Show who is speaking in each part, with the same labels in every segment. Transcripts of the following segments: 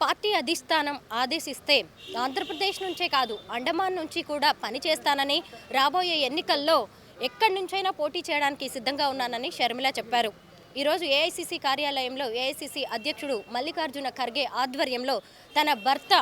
Speaker 1: Party అధిష్టానం ఆదేశిస్తే ఆంధ్రప్రదేశ్ నుంచే కాదు అండమాన్ నుంచి కూడా పనిచేస్తానని, రాబోయే ఎన్నికల్లో ఎక్కడి నుంచైనా పోటీ చేయడానికి సిద్ధంగా ఉన్నానని షర్మిల చెప్పారు. ఈరోజు ఏఐసిసి కార్యాలయంలో ఏఐసిసి అధ్యక్షుడు మల్లికార్జున ఖర్గే ఆధ్వర్యంలో తన భర్త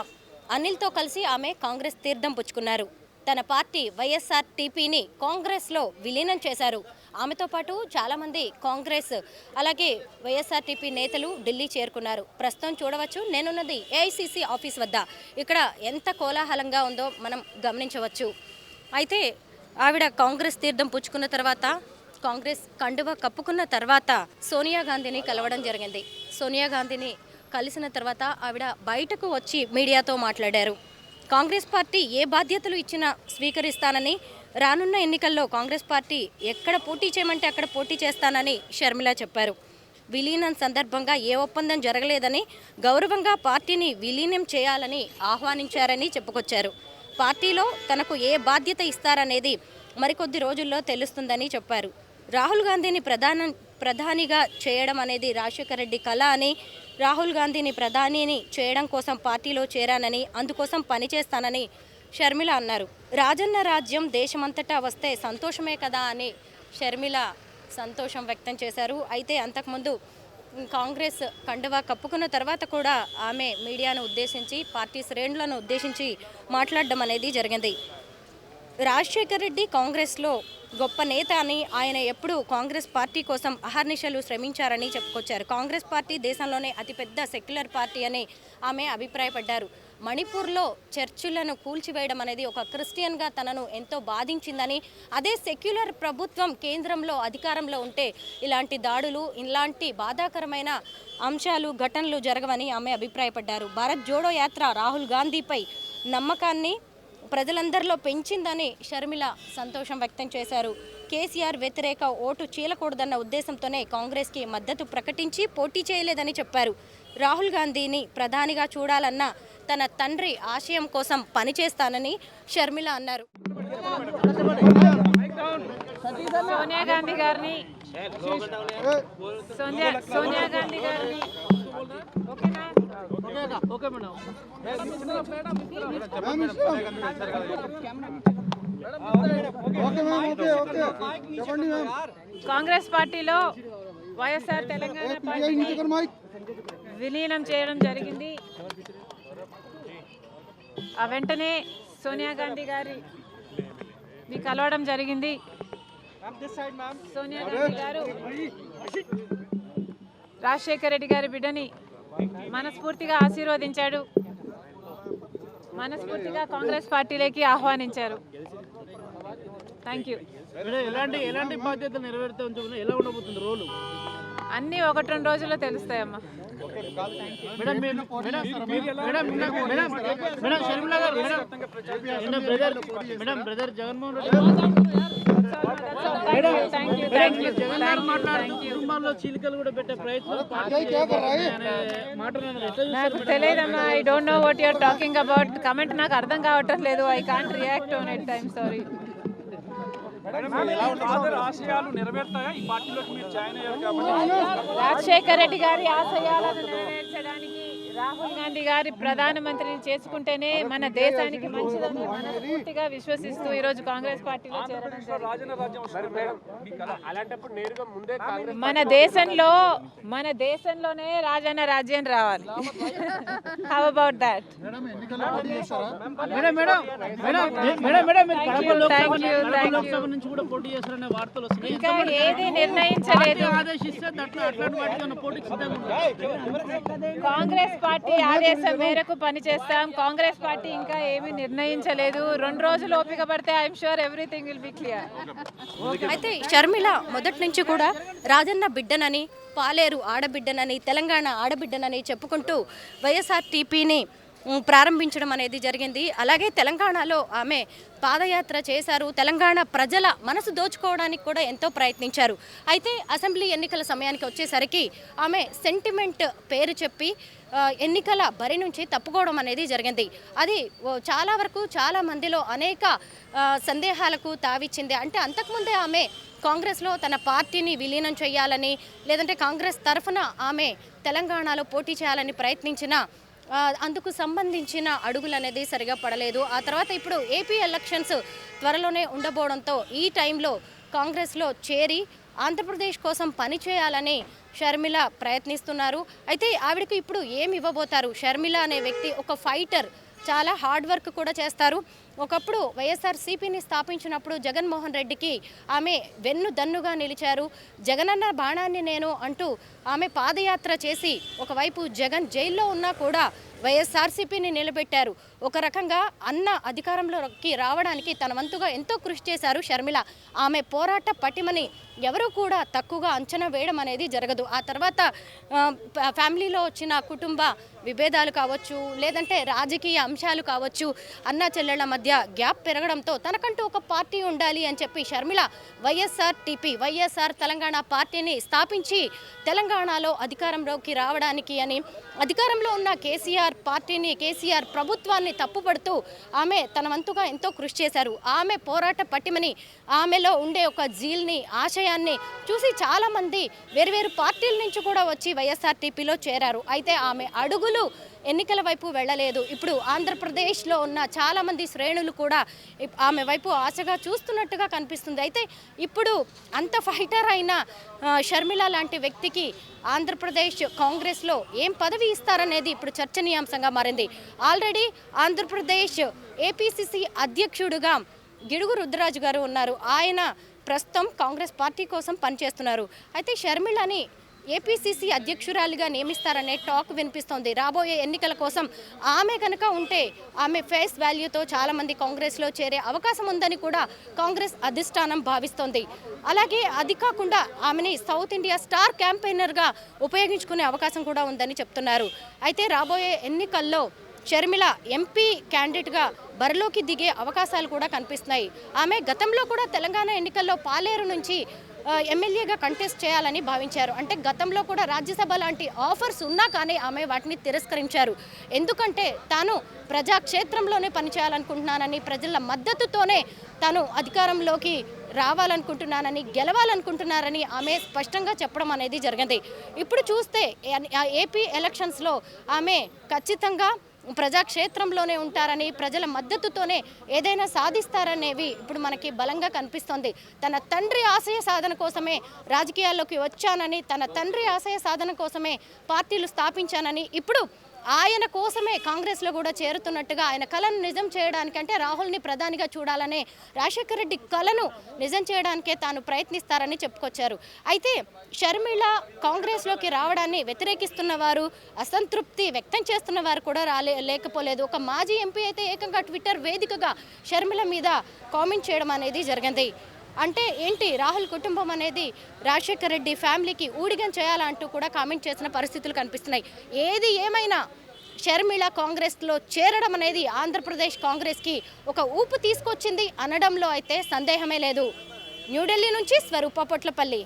Speaker 1: అనిల్తో కలిసి ఆమె కాంగ్రెస్ తీర్థం పుచ్చుకున్నారు. తన పార్టీ వైఎస్ఆర్టీపీని కాంగ్రెస్లో విలీనం చేశారు. ఆమెతో పాటు చాలామంది కాంగ్రెస్ అలాగే వైఎస్ఆర్టీపీ నేతలు ఢిల్లీ చేరుకున్నారు. ప్రస్తుతం చూడవచ్చు, నేనున్నది ఏఐసిసి ఆఫీస్ వద్ద. ఇక్కడ ఎంత కోలాహలంగా ఉందో మనం గమనించవచ్చు. అయితే ఆవిడ కాంగ్రెస్ తీర్థం పుచ్చుకున్న తర్వాత, కాంగ్రెస్ కండువా కప్పుకున్న తర్వాత సోనియా గాంధీని కలవడం జరిగింది. సోనియా గాంధీని కలిసిన తర్వాత ఆవిడ బయటకు వచ్చి మీడియాతో మాట్లాడారు. కాంగ్రెస్ పార్టీ ఏ బాధ్యతలు ఇచ్చినా స్వీకరిస్తానని, రానున్న ఎన్నికల్లో కాంగ్రెస్ పార్టీ ఎక్కడ పోటీ చేయమంటే అక్కడ పోటీ చేస్తానని షర్మిల చెప్పారు. విలీనం సందర్భంగా ఏ ఒప్పందం జరగలేదని, గౌరవంగా పార్టీని విలీనం చేయాలని ఆహ్వానించారని చెప్పుకొచ్చారు. పార్టీలో తనకు ఏ బాధ్యత ఇస్తారనేది మరికొద్ది రోజుల్లో తెలుస్తుందని చెప్పారు. రాహుల్ గాంధీని ప్రధానిగా చేయడం అనేది రాజశేఖర రెడ్డి కళ అని, రాహుల్ గాంధీని ప్రధానిని చేయడం కోసం పార్టీలో చేరానని, అందుకోసం పనిచేస్తానని షర్మిల అన్నారు. రాజన్న రాజ్యం దేశమంతటా వస్తే సంతోషమే కదా అని షర్మిల సంతోషం వ్యక్తం చేశారు. అయితే అంతకుముందు కాంగ్రెస్ కండువా కప్పుకున్న తర్వాత కూడా ఆమె మీడియాను ఉద్దేశించి, పార్టీ శ్రేణులను ఉద్దేశించి మాట్లాడడం అనేది జరిగింది. రాజశేఖర్ రెడ్డి కాంగ్రెస్లో గొప్ప నేత అని, ఆయన ఎప్పుడూ కాంగ్రెస్ పార్టీ కోసం అహర్నిశలు శ్రమించారని చెప్పుకొచ్చారు. కాంగ్రెస్ పార్టీ దేశంలోనే అతిపెద్ద సెక్యులర్ పార్టీ అని ఆమె అభిప్రాయపడ్డారు. మణిపూర్లో చర్చిలను కూల్చివేయడం అనేది ఒక క్రిస్టియన్గా తనను ఎంతో బాధించిందని, అదే సెక్యులర్ ప్రభుత్వం కేంద్రంలో అధికారంలో ఉంటే ఇలాంటి దాడులు, ఇలాంటి బాధాకరమైన అంశాలు, ఘటనలు జరగవని ఆమె అభిప్రాయపడ్డారు. భారత్ జోడో యాత్ర రాహుల్ గాంధీపై నమ్మకాన్ని ప్రజలందరిలో పెంచిందని షర్మిల సంతోషం వ్యక్తం చేశారు. కేసీఆర్ వ్యతిరేక ఓటు చీలకూడదన్న ఉద్దేశంతోనే కాంగ్రెస్కి మద్దతు ప్రకటించి పోటీ చేయలేదని చెప్పారు. రాహుల్ గాంధీని ప్రధానిగా చూడాలన్న తన తండ్రి ఆశయం కోసం పనిచేస్తానని షర్మిల అన్నారు.
Speaker 2: సోనియా గాంధీ గారిని కాంగ్రెస్ పార్టీలో వైఎస్ఆర్ తెలంగాణ పార్టీని విలీనం చేయడం జరిగింది. ఆ వెంటనే సోనియా గాంధీ గారిని కలవడం జరిగింది. సోనియా గాంధీ గారు రాజశేఖర రెడ్డి గారి బిడ్డని మనస్ఫూర్తిగా ఆశీర్వదించాడు. మనస్ఫూర్తిగా కాంగ్రెస్ పార్టీలోకి ఆహ్వానించారు. Thank you.
Speaker 3: ఎలాంటి బాధ్యతలు నెరవేరుతాయి, ఎలా ఉండబోతుంది రోలు?
Speaker 2: అన్నీ 1-2 రోజుల్లో తెలుస్తాయమ్మా.
Speaker 3: బ్రదర్ జగన్మోహన్ రెడ్డి చీలికలు కూడా పెట్టే ప్రయత్నం
Speaker 2: నాకు తెలియదమ్మా. I don't know what you're talking about. Comment నాకు అర్థం కావటం లేదు. I can't react on it. I'm sorry. Rajasekhar Reddy గారి ఆశయాలను నెరవేర్చడానికి రాహుల్ గాంధీ గారి ప్రధానమంత్రిని చేసుకుంటేనే మన దేశానికి మంచిదని మనస్ఫూర్తిగా విశ్వసిస్తూ ఈరోజు కాంగ్రెస్ పార్టీలో చేరడం మన దేశంలోనే రాజన్న రాజ్యం రావాలి. How about that? ఇంకా ఏది నిర్ణయించలేదు. కాంగ్రెస్ పార్టీ ఆదేశం మేరకు పనిచేస్తాం. కాంగ్రెస్ పార్టీ ఇంకా ఏమీ నిర్ణయించలేదు. 2 రోజులు ఓపిక పడితే I'm sure everything will be clear.
Speaker 1: అయితే షర్మిల మొదటి నుంచి కూడా రాజన్న బిడ్డనని, పాలేరు ఆడబిడ్డనని, తెలంగాణ ఆడబిడ్డనని చెప్పుకుంటూ వైఎస్ఆర్టీపీని ప్రారంభించడం అనేది జరిగింది. అలాగే తెలంగాణలో ఆమె పాదయాత్ర చేశారు. తెలంగాణ ప్రజల మనసు దోచుకోవడానికి కూడా ఎంతో ప్రయత్నించారు. అయితే అసెంబ్లీ ఎన్నికల సమయానికి వచ్చేసరికి ఆమె సెంటిమెంట్ పేరు చెప్పి ఎన్నికల బరి నుంచి తప్పుకోవడం అనేది జరిగింది. అది చాలా వరకు చాలా మందిలో అనేక సందేహాలకు తావిచ్చింది. అంటే అంతకుముందే ఆమె కాంగ్రెస్లో తన పార్టీని విలీనం చేయాలని, లేదంటే కాంగ్రెస్ తరఫున ఆమె తెలంగాణలో పోటీ చేయాలని ప్రయత్నించిన అందుకు సంబంధించిన అడుగులు అనేది సరిగా పడలేదు. ఆ తర్వాత ఇప్పుడు ఏపీ ఎలక్షన్స్ త్వరలోనే ఉండబోవడంతో ఈ టైంలో కాంగ్రెస్లో చేరి ఆంధ్రప్రదేశ్ కోసం పనిచేయాలని షర్మిల ప్రయత్నిస్తున్నారు. అయితే ఆవిడకు ఇప్పుడు ఏమి ఇవ్వబోతారు? షర్మిల అనే వ్యక్తి ఒక ఫైటర్, చాలా హార్డ్ వర్క్ కూడా చేస్తారు. ఒకప్పుడు వైఎస్ఆర్సీపీని స్థాపించినప్పుడు జగన్మోహన్ రెడ్డికి ఆమె వెన్నుదన్నుగా నిలిచారు. జగనన్న బాణాన్ని నేను అంటూ ఆమె పాదయాత్ర చేసి ఒకవైపు జగన్ జైల్లో ఉన్నా కూడా వైఎస్ఆర్సీపీని నిలబెట్టారు. ఒక రకంగా అన్న అధికారంలోకి రావడానికి తన వంతుగా ఎంతో కృషి చేశారు షర్మిల. ఆమె పోరాట పటిమని ఎవరు కూడా తక్కువగా అంచనా వేయడం అనేది జరగదు. ఆ తర్వాత ఫ్యామిలీలో వచ్చిన కుటుంబ విభేదాలు కావచ్చు, లేదంటే రాజకీయ అంశాలు కావచ్చు, అన్న చెల్లెళ్ల మధ్య గ్యాప్ పెరగడంతో తనకంటూ ఒక పార్టీ ఉండాలి అని చెప్పి షర్మిల వైఎస్ఆర్ తెలంగాణ పార్టీని స్థాపించి తెలంగాణలో అధికారంలోకి రావడానికి అని అధికారంలో ఉన్న కేసీఆర్ ప్రభుత్వాన్ని తప్పుపడుతూ ఆమె తన వంతుగా ఎంతో కృషి చేశారు. ఆమె పోరాట పటిమని, ఆమెలో ఉండే ఒక జీల్ని, ఆశయాన్ని చూసి చాలామంది వేరువేరు పార్టీల నుంచి కూడా వచ్చి వైఎస్ఆర్టీపీలో చేరారు. అయితే ఆమె అడుగులు ఎన్నికల వైపు వెళ్ళలేదు. ఇప్పుడు ఆంధ్రప్రదేశ్లో ఉన్న చాలామంది శ్రేణులు కూడా ఆమె వైపు ఆశగా చూస్తున్నట్టుగా కనిపిస్తుంది. అయితే ఇప్పుడు అంత ఫైటర్ అయిన షర్మిల లాంటి వ్యక్తికి ఆంధ్రప్రదేశ్ కాంగ్రెస్లో ఏం పదవి ఇస్తారనేది ఇప్పుడు చర్చనీయాంశంగా మారింది. ఆల్రెడీ ఆంధ్రప్రదేశ్ ఏపీసీసీ అధ్యక్షుడుగా గిడుగు రుద్రరాజు గారు ఉన్నారు. ఆయన ప్రస్తుతం కాంగ్రెస్ పార్టీ కోసం పనిచేస్తున్నారు. అయితే షర్మిలని ఏపీసీసీ అధ్యక్షురాలిగా నియమిస్తారనే టాక్ వినిపిస్తోంది. రాబోయే ఎన్నికల కోసం ఆమె కనుక ఉంటే ఆమె ఫేస్ వాల్యూతో చాలామంది కాంగ్రెస్లో చేరే అవకాశం ఉందని కూడా కాంగ్రెస్ అధిష్టానం భావిస్తోంది. అలాగే అది కాకుండా ఆమెని సౌత్ ఇండియా స్టార్ క్యాంపెయినర్గా ఉపయోగించుకునే అవకాశం కూడా ఉందని చెప్తున్నారు. అయితే రాబోయే ఎన్నికల్లో షర్మిల ఎంపీ క్యాండిడేట్గా బరిలోకి దిగే అవకాశాలు కూడా కనిపిస్తున్నాయి. ఆమె గతంలో కూడా తెలంగాణ ఎన్నికల్లో పాలేరు నుంచి ఎమ్మెల్యేగా కంటెస్ట్ చేయాలని భావించారు. అంటే గతంలో కూడా రాజ్యసభ లాంటి ఆఫర్స్ ఉన్నా కానీ ఆమె వాటిని తిరస్కరించారు. ఎందుకంటే తాను ప్రజాక్షేత్రంలోనే పనిచేయాలనుకుంటున్నానని, ప్రజల మద్దతుతోనే తాను అధికారంలోకి రావాలనుకుంటున్నానని, గెలవాలనుకుంటున్నారని ఆమె స్పష్టంగా చెప్పడం అనేది జరిగింది. ఇప్పుడు చూస్తే ఏపీ ఎలక్షన్స్లో ఆమె ఖచ్చితంగా ప్రజాక్షేత్రంలోనే ఉంటారని, ప్రజల మద్దతుతోనే ఏదైనా సాధిస్తారనేవి ఇప్పుడు మనకి బలంగా కనిపిస్తోంది. తన తండ్రి ఆశయ సాధన కోసమే రాజకీయాల్లోకి వచ్చానని, తన తండ్రి ఆశయ సాధన కోసమే పార్టీలు స్థాపించానని, ఇప్పుడు ఆయన కోసమే కాంగ్రెస్లో కూడా చేరుతున్నట్టుగా, ఆయన కలను నిజం చేయడానికి, అంటే రాహుల్ని ప్రధానిగా చూడాలనే రాజశేఖర రెడ్డి కలను నిజం చేయడానికే తాను ప్రయత్నిస్తారని చెప్పుకొచ్చారు. అయితే షర్మిల కాంగ్రెస్లోకి రావడాన్ని వ్యతిరేకిస్తున్న వారు, అసంతృప్తి వ్యక్తం చేస్తున్న వారు కూడా లేకపోలేదు. ఒక మాజీ ఎంపీ అయితే ఏకంగా ట్విట్టర్ వేదికగా షర్మిల మీద కామెంట్ చేయడం అనేది జరిగింది. అంటే ఏంటి, రాహుల్ కుటుంబం అనేది రాజశేఖర రెడ్డి ఫ్యామిలీకి ఊడిగం చేయాలంటూ కూడా కామెంట్ చేసిన పరిస్థితులు కనిపిస్తున్నాయి. ఏది ఏమైనా షర్మిల కాంగ్రెస్లో చేరడం అనేది ఆంధ్రప్రదేశ్ కాంగ్రెస్కి ఒక ఊపు తీసుకొచ్చింది అనడంలో అయితే సందేహమే లేదు. న్యూఢిల్లీ నుంచి స్వరూప పొట్లపల్లి.